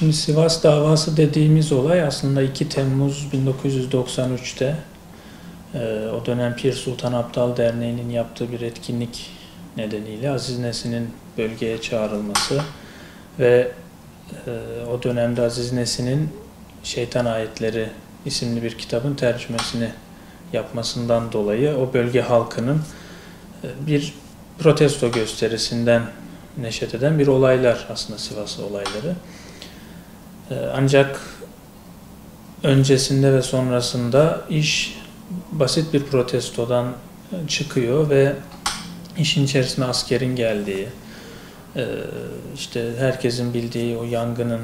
Şimdi Sivas davası dediğimiz olay aslında 2 Temmuz 1993'te o dönem Pir Sultan Abdal Derneği'nin yaptığı bir etkinlik nedeniyle Aziz Nesin'in bölgeye çağrılması ve o dönemde Aziz Nesin'in Şeytan Ayetleri isimli bir kitabın tercümesini yapmasından dolayı o bölge halkının bir protesto gösterisinden neşet eden bir olaylar aslında Sivas olayları. Ancak öncesinde ve sonrasında iş basit bir protestodan çıkıyor ve işin içerisine askerin geldiği, işte herkesin bildiği o yangının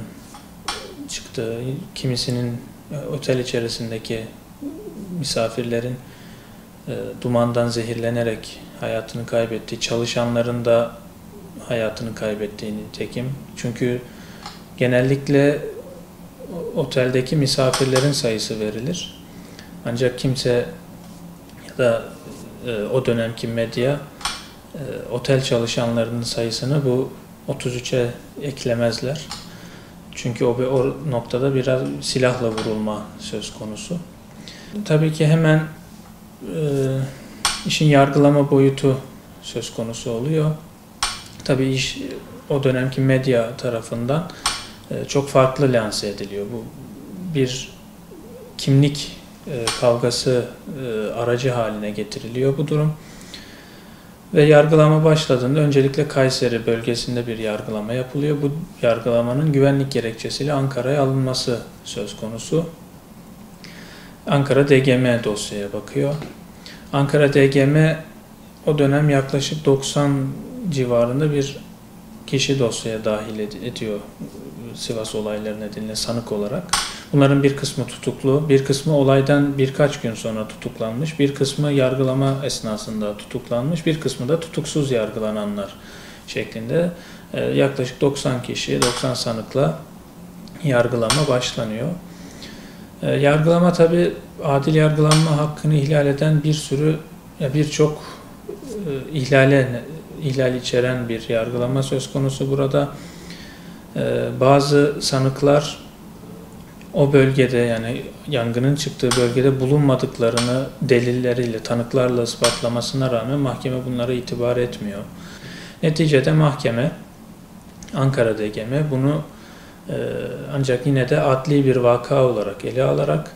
çıktığı, kimisinin otel içerisindeki misafirlerin dumandan zehirlenerek hayatını kaybettiği, çalışanların da hayatını kaybettiğini tekim. Çünkü genellikle oteldeki misafirlerin sayısı verilir. Ancak kimse ya da o dönemki medya otel çalışanlarının sayısını bu 33'e eklemezler. Çünkü o noktada biraz silahla vurulma söz konusu. Tabii ki hemen işin yargılama boyutu söz konusu oluyor. Tabii iş o dönemki medya tarafından çok farklı lanse ediliyor. Bu bir kimlik kavgası aracı haline getiriliyor bu durum. Ve yargılama başladığında öncelikle Kayseri bölgesinde bir yargılama yapılıyor. Bu yargılamanın güvenlik gerekçesiyle Ankara'ya alınması söz konusu. Ankara DGM dosyaya bakıyor. Ankara DGM o dönem yaklaşık 90 civarında bir kişi dosyaya dahil ediyor Sivas olayları nedeniyle sanık olarak. Bunların bir kısmı tutuklu, bir kısmı olaydan birkaç gün sonra tutuklanmış, bir kısmı yargılama esnasında tutuklanmış, bir kısmı da tutuksuz yargılananlar şeklinde yaklaşık 90 kişi, 90 sanıkla yargılama başlanıyor. Yargılama tabii adil yargılanma hakkını ihlal eden birçok ihlal içeren bir yargılama söz konusu burada. Bazı sanıklar o bölgede, yani yangının çıktığı bölgede bulunmadıklarını delilleriyle, tanıklarla ispatlamasına rağmen mahkeme bunlara itibar etmiyor. Neticede mahkeme, Ankara DGM bunu ancak yine de adli bir vaka olarak ele alarak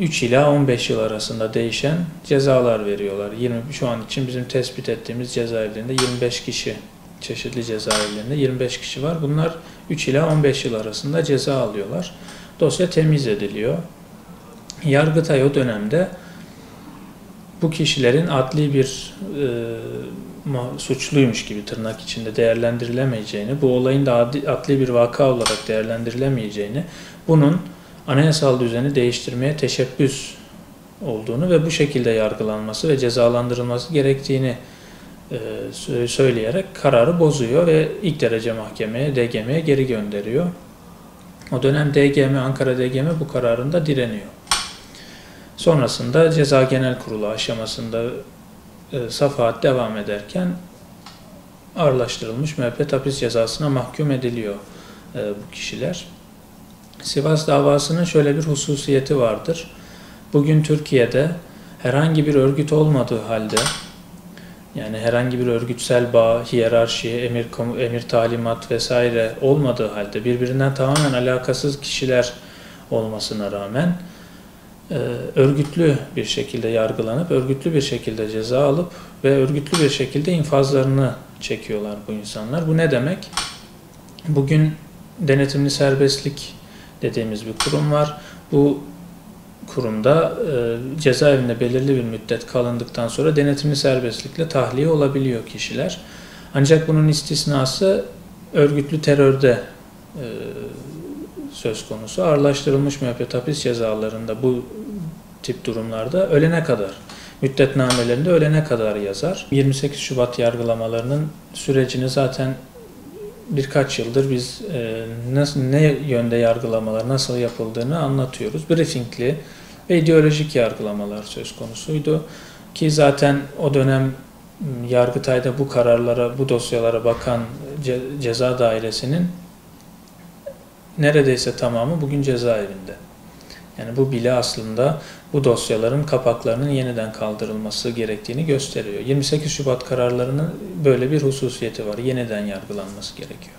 3 ila 15 yıl arasında değişen cezalar veriyorlar. Şu an için bizim tespit ettiğimiz cezaevlerinde 25 kişi, çeşitli cezaevlerinde 25 kişi var. Bunlar 3 ila 15 yıl arasında ceza alıyorlar. Dosya temiz ediliyor. Yargıtay o dönemde bu kişilerin adli bir suçluymuş gibi tırnak içinde değerlendirilemeyeceğini, bu olayın da adli bir vaka olarak değerlendirilemeyeceğini, bunun anayasal düzeni değiştirmeye teşebbüs olduğunu ve bu şekilde yargılanması ve cezalandırılması gerektiğini söyleyerek kararı bozuyor ve ilk derece mahkemeye, DGM'ye geri gönderiyor. O dönem DGM, Ankara DGM bu kararında direniyor. Sonrasında Ceza Genel Kurulu aşamasında safahat devam ederken ağırlaştırılmış müebbet hapis cezasına mahkum ediliyor bu kişiler. Sivas davasının şöyle bir hususiyeti vardır. Bugün Türkiye'de herhangi bir örgüt olmadığı halde, yani herhangi bir örgütsel bağ, hiyerarşi, emir talimat vesaire olmadığı halde birbirinden tamamen alakasız kişiler olmasına rağmen örgütlü bir şekilde yargılanıp, örgütlü bir şekilde ceza alıp ve örgütlü bir şekilde infazlarını çekiyorlar bu insanlar. Bu ne demek? Bugün denetimli serbestlik dediğimiz bir kurum var. Bu kurumda cezaevinde belirli bir müddet kalındıktan sonra denetimli serbestlikle tahliye olabiliyor kişiler. Ancak bunun istisnası örgütlü terörde söz konusu. Ağırlaştırılmış müebbet hapis cezalarında bu tip durumlarda ölene kadar, müddetnamelerinde ölene kadar yazar. 28 Şubat yargılamalarının sürecini zaten birkaç yıldır biz ne yönde yargılamalar nasıl yapıldığını anlatıyoruz. Briefingli ve ideolojik yargılamalar söz konusuydu. Ki zaten o dönem Yargıtay'da bu kararlara, bu dosyalara bakan ceza dairesinin neredeyse tamamı bugün cezaevinde. Yani bu bile aslında bu dosyaların kapaklarının yeniden kaldırılması gerektiğini gösteriyor. 28 Şubat kararlarının böyle bir hususiyeti var. Yeniden yargılanması gerekiyor.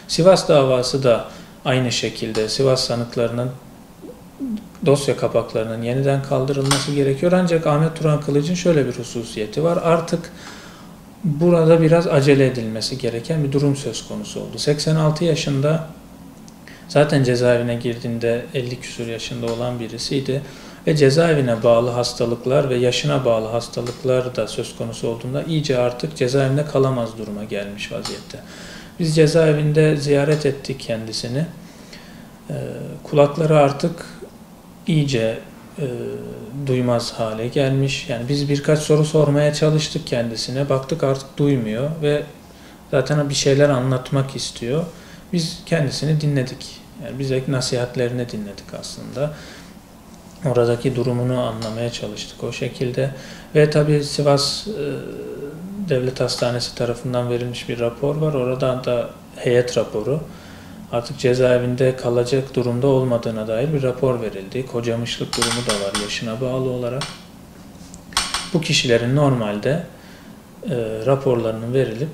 Sivas davası da aynı şekilde Sivas sanıklarının dosya kapaklarının yeniden kaldırılması gerekiyor. Ancak Ahmet Turan Kılıç'ın şöyle bir hususiyeti var. Artık burada biraz acele edilmesi gereken bir durum söz konusu oldu. 86 yaşında zaten cezaevine girdiğinde 50 küsur yaşında olan birisiydi ve cezaevine bağlı hastalıklar ve yaşına bağlı hastalıklar da söz konusu olduğunda iyice artık cezaevinde kalamaz duruma gelmiş vaziyette. Biz cezaevinde ziyaret ettik kendisini. Kulakları artık iyice duymaz hale gelmiş. Yani biz birkaç soru sormaya çalıştık kendisine. Baktık artık duymuyor ve zaten bir şeyler anlatmak istiyor. Biz kendisini dinledik. Yani biz de nasihatlerini dinledik aslında. Oradaki durumunu anlamaya çalıştık o şekilde. Ve tabii Sivas Devlet Hastanesi tarafından verilmiş bir rapor var. Oradan da heyet raporu. Artık cezaevinde kalacak durumda olmadığına dair bir rapor verildi. Kocamışlık durumu da var yaşına bağlı olarak. Bu kişilerin normalde raporlarının verilip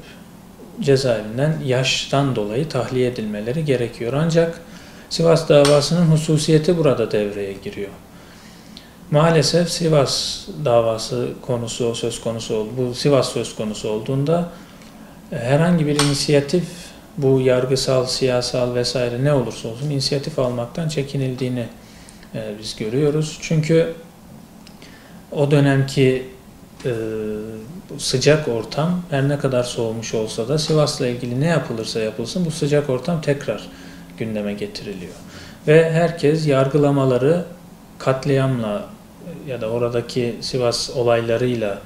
cezaevinden yaştan dolayı tahliye edilmeleri gerekiyor. Ancak Sivas davasının hususiyeti burada devreye giriyor. Maalesef Sivas davası konusu söz konusu oldu. Bu Sivas söz konusu olduğunda herhangi bir inisiyatif, bu yargısal, siyasal vesaire ne olursa olsun inisiyatif almaktan çekinildiğini biz görüyoruz. Çünkü o dönemki sıcak ortam her ne kadar soğumuş olsa da Sivas'la ilgili ne yapılırsa yapılsın bu sıcak ortam tekrar gündeme getiriliyor. Ve herkes yargılamaları katliamla ya da oradaki Sivas olaylarıyla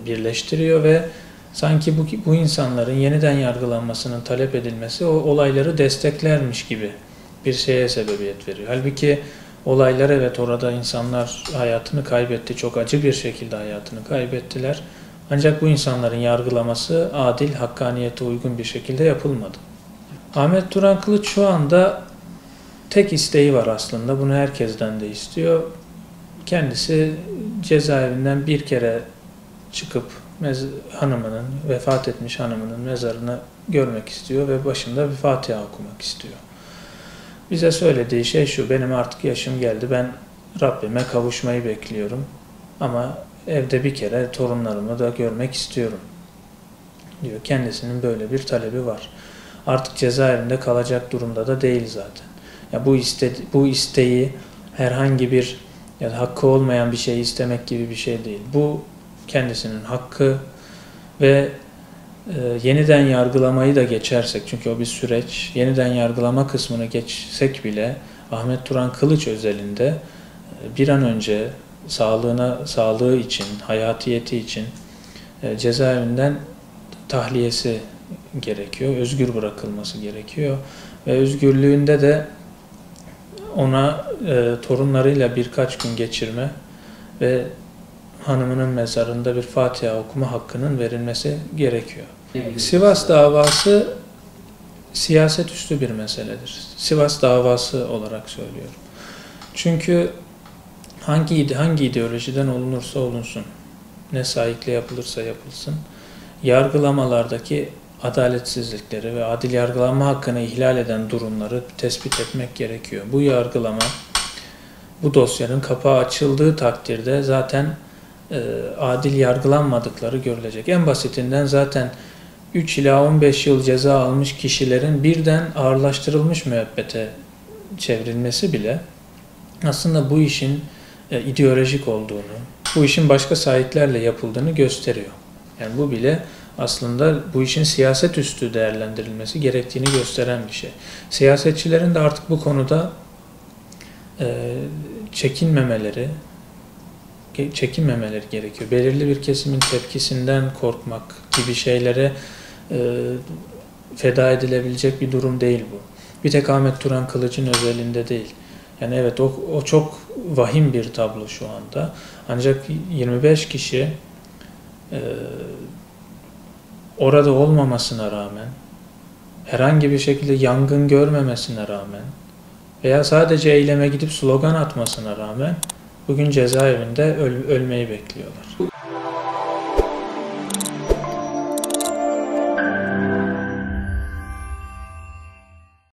birleştiriyor ve sanki bu insanların yeniden yargılanmasının talep edilmesi o olayları desteklermiş gibi bir şeye sebebiyet veriyor. Halbuki olaylar evet orada insanlar hayatını kaybetti, çok acı bir şekilde hayatını kaybettiler. Ancak bu insanların yargılaması adil, hakkaniyete uygun bir şekilde yapılmadı. Ahmet Turan Kılıç şu anda tek isteği var aslında, bunu herkesten de istiyor. Kendisi cezaevinden bir kere çıkıp hanımının, vefat etmiş hanımının mezarını görmek istiyor ve başında bir Fatiha okumak istiyor. Bize söylediği şey şu: benim artık yaşım geldi, ben Rabbime kavuşmayı bekliyorum ama evde bir kere torunlarımı da görmek istiyorum diyor. Kendisinin böyle bir talebi var. Artık cezaevinde kalacak durumda da değil zaten. Ya bu isteği herhangi bir ya da hakkı olmayan bir şey istemek gibi bir şey değil. Bu kendisinin hakkı ve yeniden yargılamayı da geçersek, çünkü o bir süreç, yeniden yargılama kısmını geçsek bile Ahmet Turan Kılıç özelinde bir an önce sağlığı için, hayatiyeti için cezaevinden tahliyesi gerekiyor, özgür bırakılması gerekiyor ve özgürlüğünde de ona torunlarıyla birkaç gün geçirme ve hanımının mezarında bir Fatiha okuma hakkının verilmesi gerekiyor. Sivas davası siyaset üstü bir meseledir. Sivas davası olarak söylüyorum. Çünkü hangi ideolojiden olunursa olunsun, ne sahikle yapılırsa yapılsın, yargılamalardaki adaletsizlikleri ve adil yargılama hakkını ihlal eden durumları tespit etmek gerekiyor. Bu yargılama, bu dosyanın kapağı açıldığı takdirde zaten adil yargılanmadıkları görülecek. En basitinden zaten 3 ila 15 yıl ceza almış kişilerin birden ağırlaştırılmış müebbete çevrilmesi bile aslında bu işin ideolojik olduğunu, bu işin başka sahiplerle yapıldığını gösteriyor. Yani bu bile aslında bu işin siyaset üstü değerlendirilmesi gerektiğini gösteren bir şey. Siyasetçilerin de artık bu konuda çekinmemeleri gerekiyor. Belirli bir kesimin tepkisinden korkmak gibi şeylere feda edilebilecek bir durum değil bu. Bir tek Ahmet Turan Kılıç'ın özelinde değil. Yani evet o çok vahim bir tablo şu anda. Ancak 25 kişi orada olmamasına rağmen herhangi bir şekilde yangın görmemesine rağmen veya sadece eyleme gidip slogan atmasına rağmen bugün cezaevinde ölmeyi bekliyorlar.